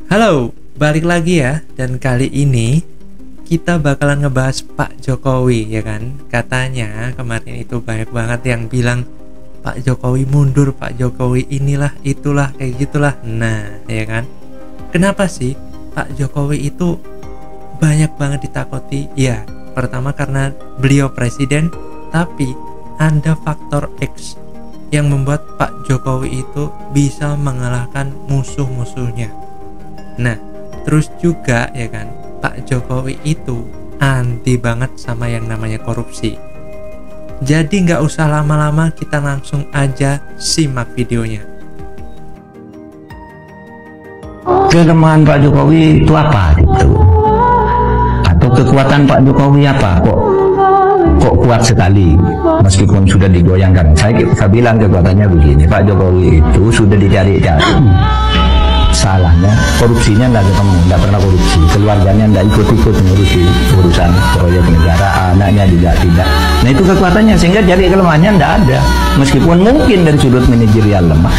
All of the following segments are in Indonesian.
Halo, balik lagi ya. Dan kali ini kita bakalan ngebahas Pak Jokowi, ya kan? Katanya kemarin itu banyak banget yang bilang Pak Jokowi mundur, Pak Jokowi inilah, itulah, kayak gitulah. Nah, ya kan? Kenapa sih Pak Jokowi itu banyak banget ditakoti? Ya, pertama karena beliau presiden, tapi ada faktor X yang membuat Pak Jokowi itu bisa mengalahkan musuh-musuhnya. Nah, terus juga ya kan, Pak Jokowi itu anti banget sama yang namanya korupsi. Jadi nggak usah lama-lama, kita langsung aja simak videonya. Kelemahan Pak Jokowi itu apa gitu? Atau kekuatan Pak Jokowi apa? Kok kuat sekali meskipun sudah digoyangkan? Saya bilang kekuatannya begini, Pak Jokowi itu sudah dicari-cari. Salahnya korupsinya nggak ketemu, nggak pernah korupsi, keluarganya nggak ikut-ikut mengurusi urusan proyek negara, anaknya juga tidak. Nah itu kekuatannya, sehingga cari kelemahannya nggak ada, meskipun mungkin dari sudut manajerial lemah.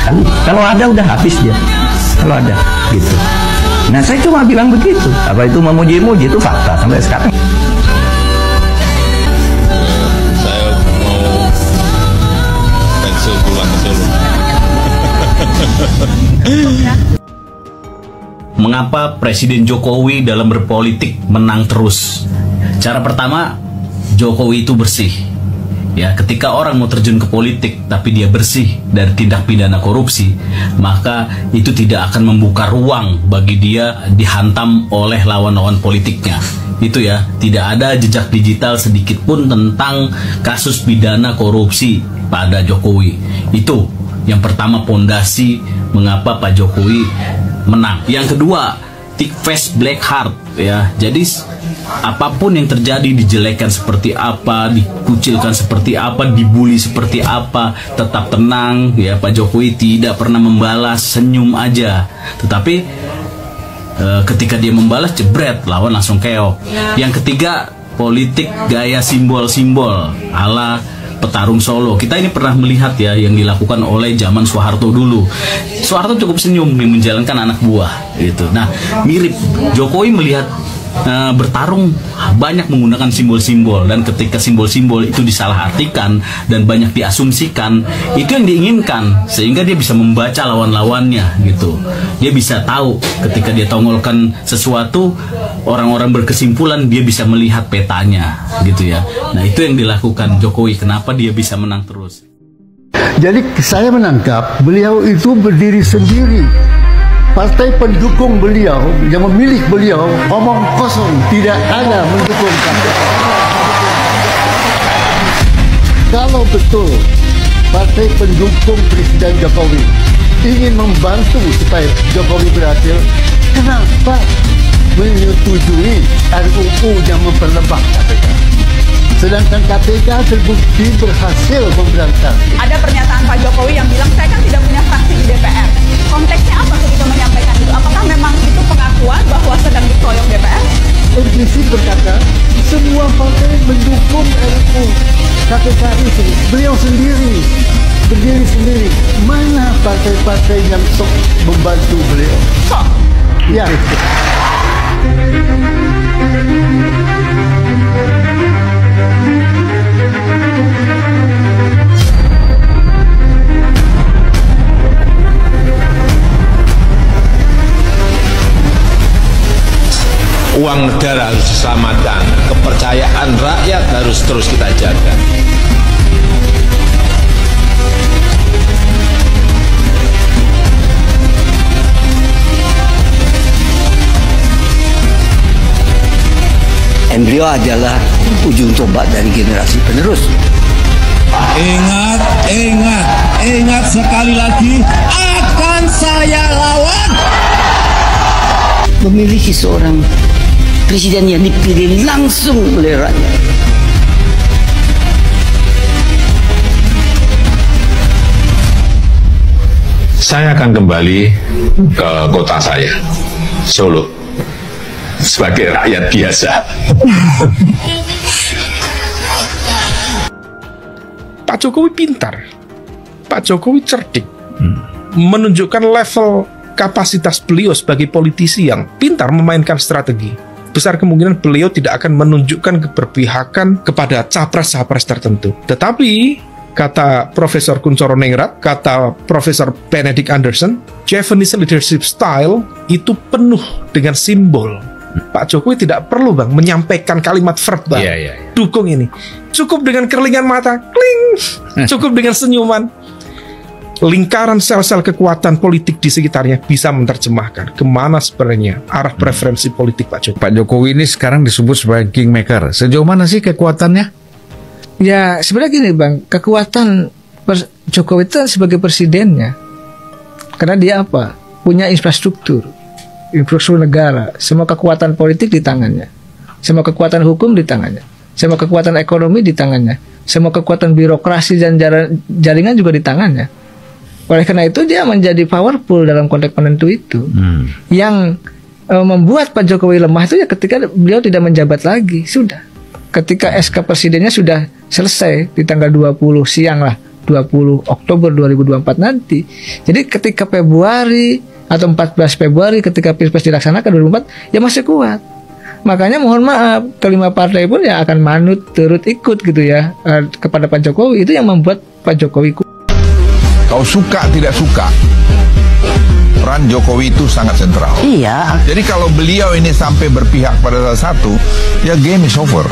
Kalau ada udah habis dia, kalau ada gitu. Nah saya cuma bilang begitu. Apa itu memuji-muji, itu fakta sampai sekarang. Mengapa Presiden Jokowi dalam berpolitik menang terus? Cara pertama, Jokowi itu bersih. Ya, ketika orang mau terjun ke politik tapi dia bersih dari tindak pidana korupsi, maka itu tidak akan membuka ruang bagi dia dihantam oleh lawan-lawan politiknya. Itu ya, tidak ada jejak digital sedikit pun tentang kasus pidana korupsi pada Jokowi. Itu yang pertama, pondasi mengapa Pak Jokowi menang. Yang kedua, thick face black heart ya. Jadi apapun yang terjadi, dijelekan seperti apa, dikucilkan seperti apa, dibully seperti apa, tetap tenang ya. Pak Jokowi tidak pernah membalas, senyum aja. Tetapi ketika dia membalas, jebret, lawan langsung keok. Yang ketiga, politik gaya simbol-simbol ala petarung Solo. Kita ini pernah melihat ya yang dilakukan oleh zaman Soeharto dulu. Soeharto cukup senyum menjalankan anak buah gitu. Nah, mirip Jokowi melihat bertarung banyak menggunakan simbol-simbol, dan ketika simbol-simbol itu disalahartikan dan banyak diasumsikan, itu yang diinginkan, sehingga dia bisa membaca lawan-lawannya gitu. Dia bisa tahu ketika dia tongolkan sesuatu, orang-orang berkesimpulan, dia bisa melihat petanya gitu ya. Nah itu yang dilakukan Jokowi, kenapa dia bisa menang terus. Jadi saya menangkap beliau itu berdiri sendiri. Partai pendukung beliau yang memilih beliau omong kosong, tidak ada mendukung kami. Kalau betul partai pendukung Presiden Jokowi ingin membantu supaya Jokowi berhasil, kenapa menyetujui RUU yang memperlemah KPK? Sedangkan KPK terbukti berhasil memberantas. Ada pernyataan Pak Jokowi yang bilang, saya kan tidak punya fraksi di DPR. Konteksnya apa ketika menyampaikan itu? Apakah memang itu pengakuan bahwa sedang dikeroyok DPR? Implisit berkata, semua partai mendukung RUU KPK itu. Beliau sendiri, berdiri sendiri. Mana partai-partai yang sok membantu beliau? Sok? Ya. Uang negara harus diselamatkan, kepercayaan rakyat harus terus kita jaga. Beliau adalah ujung tombak dari generasi penerus. Ingat, ingat, ingat sekali lagi, akan saya lawan. Memiliki seorang presiden yang dipilih langsung oleh rakyat. Saya akan kembali ke kota saya, Solo, sebagai rakyat biasa. Pak Jokowi pintar, Pak Jokowi cerdik, menunjukkan level kapasitas beliau sebagai politisi yang pintar memainkan strategi, besar kemungkinan beliau tidak akan menunjukkan keberpihakan kepada capres-capres tertentu. Tetapi kata Profesor Kuncoro Ningrat, kata Profesor Benedict Anderson, Javanese leadership style itu penuh dengan simbol. Pak Jokowi tidak perlu bang menyampaikan kalimat verbal, dukung ini. Cukup dengan kerlingan mata, kling. Cukup dengan senyuman. Lingkaran sel-sel kekuatan politik di sekitarnya bisa menerjemahkan kemana sebenarnya arah preferensi politik Pak Jokowi. Pak Jokowi ini sekarang disebut sebagai kingmaker. Sejauh mana sih kekuatannya? Ya sebenarnya gini bang, kekuatan Jokowi itu sebagai presidennya, karena dia apa? Punya infrastruktur negara, semua kekuatan politik di tangannya, semua kekuatan hukum di tangannya, semua kekuatan ekonomi di tangannya, semua kekuatan birokrasi dan jaringan juga di tangannya. Oleh karena itu dia menjadi powerful dalam konteks penentu itu. Yang membuat Pak Jokowi lemah itu ya ketika beliau tidak menjabat lagi, sudah. Ketika SK presidennya sudah selesai di tanggal 20 siang lah, 20 Oktober 2024 nanti. Jadi ketika Februari atau 14 Februari ketika Pilpres dilaksanakan 2024 ya masih kuat. Makanya mohon maaf, kelima partai pun ya akan manut turut ikut gitu ya kepada Pak Jokowi. Itu yang membuat Pak Jokowi kuat. Kau suka tidak suka, peran Jokowi itu sangat sentral. Iya. Jadi kalau beliau ini sampai berpihak pada salah satu, ya game is over.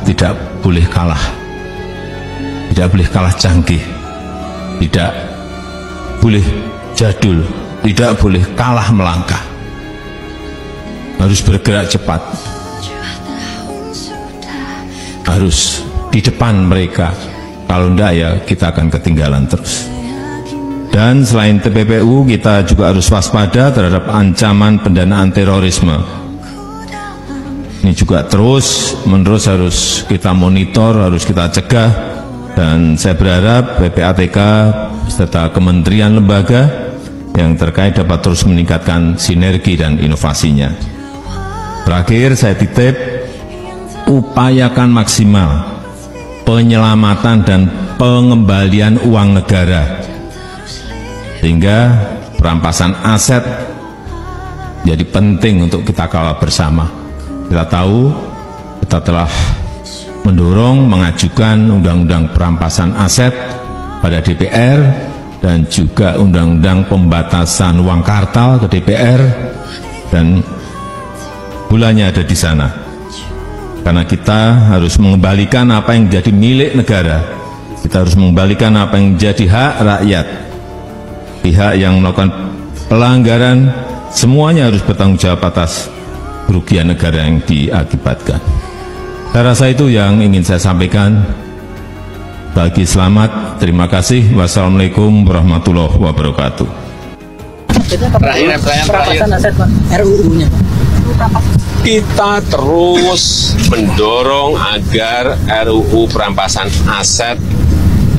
Tidak boleh kalah. Tidak boleh kalah canggih. Tidak boleh jadul, tidak boleh kalah melangkah. Harus bergerak cepat. Harus di depan mereka. Kalau enggak ya kita akan ketinggalan terus. Dan selain TPPU, kita juga harus waspada terhadap ancaman pendanaan terorisme. Ini juga terus-menerus harus kita monitor, harus kita cegah. Dan saya berharap PPATK serta kementerian lembaga yang terkait dapat terus meningkatkan sinergi dan inovasinya. Terakhir saya titip, upayakan maksimal penyelamatan dan pengembalian uang negara sehingga perampasan aset jadi penting untuk kita kawal bersama. Kita tahu kita telah mendorong mengajukan undang-undang perampasan aset pada DPR dan juga undang-undang pembatasan uang kartal ke DPR, dan bulannya ada di sana. Karena kita harus mengembalikan apa yang menjadi milik negara, kita harus mengembalikan apa yang menjadi hak rakyat. Pihak yang melakukan pelanggaran semuanya harus bertanggung jawab atas kerugian negara yang diakibatkan. Saya rasa itu yang ingin saya sampaikan. Bagi selamat, terima kasih. Wassalamualaikum warahmatullahi wabarakatuh. Terakhir. RUU-nya. Kita terus mendorong agar RUU perampasan aset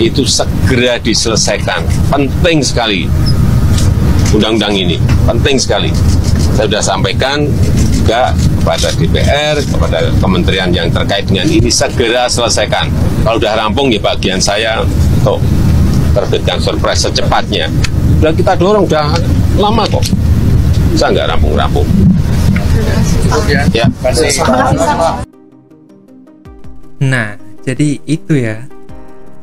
itu segera diselesaikan. Penting sekali undang-undang ini, penting sekali. Saya sudah sampaikan juga kepada DPR, kepada kementerian yang terkait dengan ini, segera selesaikan. Kalau sudah rampung ya bagian saya untuk terbitkan surprise secepatnya. Sudah kita dorong, sudah lama kok. Bisa nggak rampung-rampung? Ya, Nah, jadi itu ya.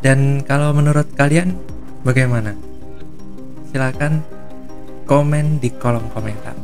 Dan kalau menurut kalian bagaimana? Silakan komen di kolom komentar.